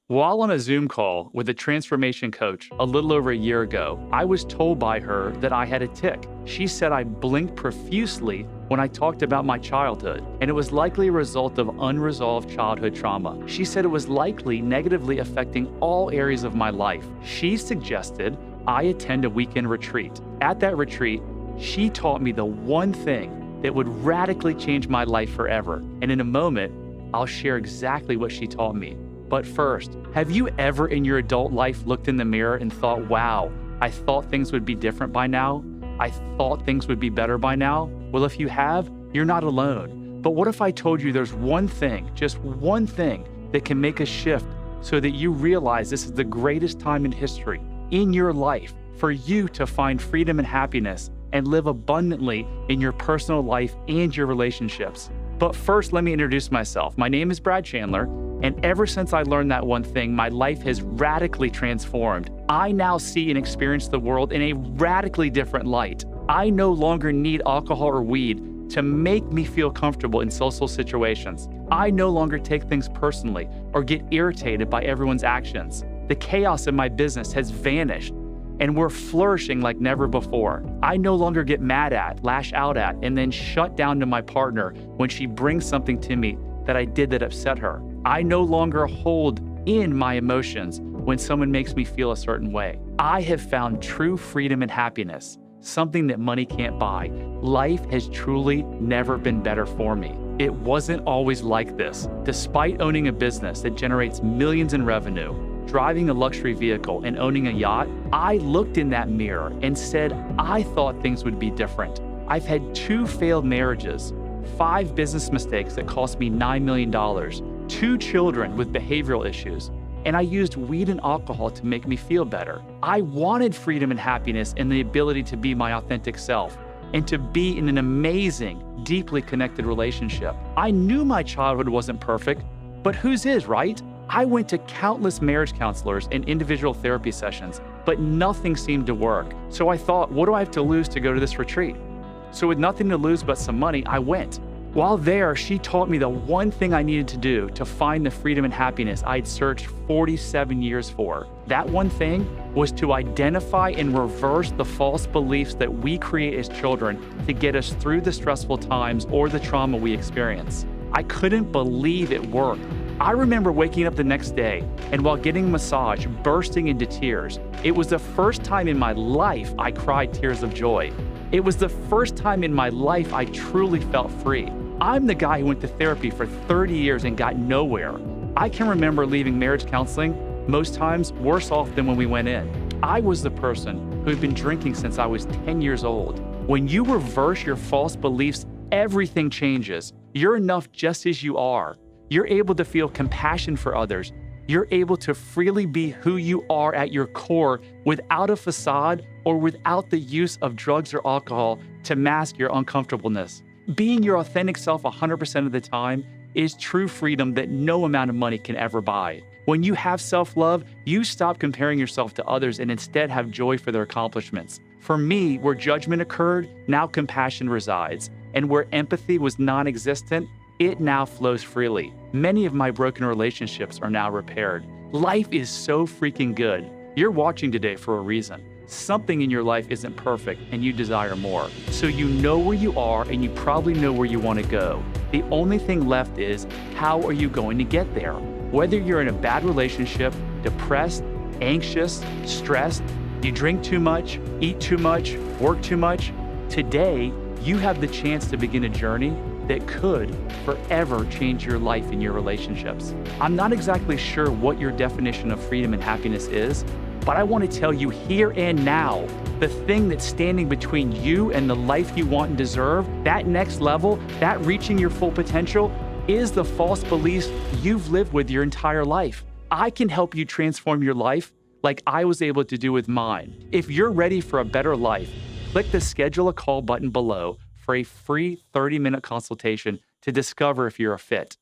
While on a Zoom call with a transformation coach a little over a year ago, I was told by her that I had a tic. She said I blinked profusely when I talked about my childhood, and it was likely a result of unresolved childhood trauma. She said it was likely negatively affecting all areas of my life. She suggested I attend a weekend retreat. At that retreat, she taught me the one thing that would radically change my life forever. And in a moment, I'll share exactly what she taught me. But first, have you ever in your adult life looked in the mirror and thought, wow, I thought things would be different by now? I thought things would be better by now? Well, if you have, you're not alone. But what if I told you there's one thing, just one thing, that can make a shift so that you realize this is the greatest time in history in your life for you to find freedom and happiness and live abundantly in your personal life and your relationships? But first, let me introduce myself. My name is Brad Chandler. And ever since I learned that one thing, my life has radically transformed. I now see and experience the world in a radically different light. I no longer need alcohol or weed to make me feel comfortable in social situations. I no longer take things personally or get irritated by everyone's actions. The chaos in my business has vanished, and we're flourishing like never before. I no longer get mad at, lash out at, and then shut down to my partner when she brings something to me that I did that upset her. I no longer hold in my emotions when someone makes me feel a certain way. I have found true freedom and happiness, something that money can't buy. Life has truly never been better for me. It wasn't always like this. Despite owning a business that generates millions in revenue, driving a luxury vehicle, and owning a yacht, I looked in that mirror and said, I thought things would be different. I've had 2 failed marriages, 5 business mistakes that cost me $9 million, 2 children with behavioral issues, and I used weed and alcohol to make me feel better. I wanted freedom and happiness and the ability to be my authentic self and to be in an amazing, deeply connected relationship. I knew my childhood wasn't perfect, but whose is, right? I went to countless marriage counselors and individual therapy sessions, but nothing seemed to work. So I thought, what do I have to lose to go to this retreat? So with nothing to lose but some money, I went. While there, she taught me the one thing I needed to do to find the freedom and happiness I'd searched 47 years for. That one thing was to identify and reverse the false beliefs that we create as children to get us through the stressful times or the trauma we experience. I couldn't believe it worked. I remember waking up the next day and while getting a massage, bursting into tears. It was the first time in my life I cried tears of joy. It was the first time in my life I truly felt free. I'm the guy who went to therapy for 30 years and got nowhere. I can remember leaving marriage counseling most times worse off than when we went in. I was the person who had been drinking since I was 10 years old. When you reverse your false beliefs, everything changes. You're enough just as you are. You're able to feel compassion for others. You're able to freely be who you are at your core without a facade or without the use of drugs or alcohol to mask your uncomfortableness. Being your authentic self 100% of the time is true freedom that no amount of money can ever buy. When you have self-love, you stop comparing yourself to others and instead have joy for their accomplishments. For me, where judgment occurred, now compassion resides. And where empathy was non-existent, it now flows freely. Many of my broken relationships are now repaired. Life is so freaking good. You're watching today for a reason. Something in your life isn't perfect and you desire more. So you know where you are and you probably know where you want to go. The only thing left is, how are you going to get there? Whether you're in a bad relationship, depressed, anxious, stressed, you drink too much, eat too much, work too much, today you have the chance to begin a journey that could forever change your life and your relationships. I'm not exactly sure what your definition of freedom and happiness is, but I want to tell you here and now, the thing that's standing between you and the life you want and deserve, that next level, that reaching your full potential, is the false beliefs you've lived with your entire life. I can help you transform your life like I was able to do with mine. If you're ready for a better life, click the schedule a call button below for a free 30-minute consultation to discover if you're a fit.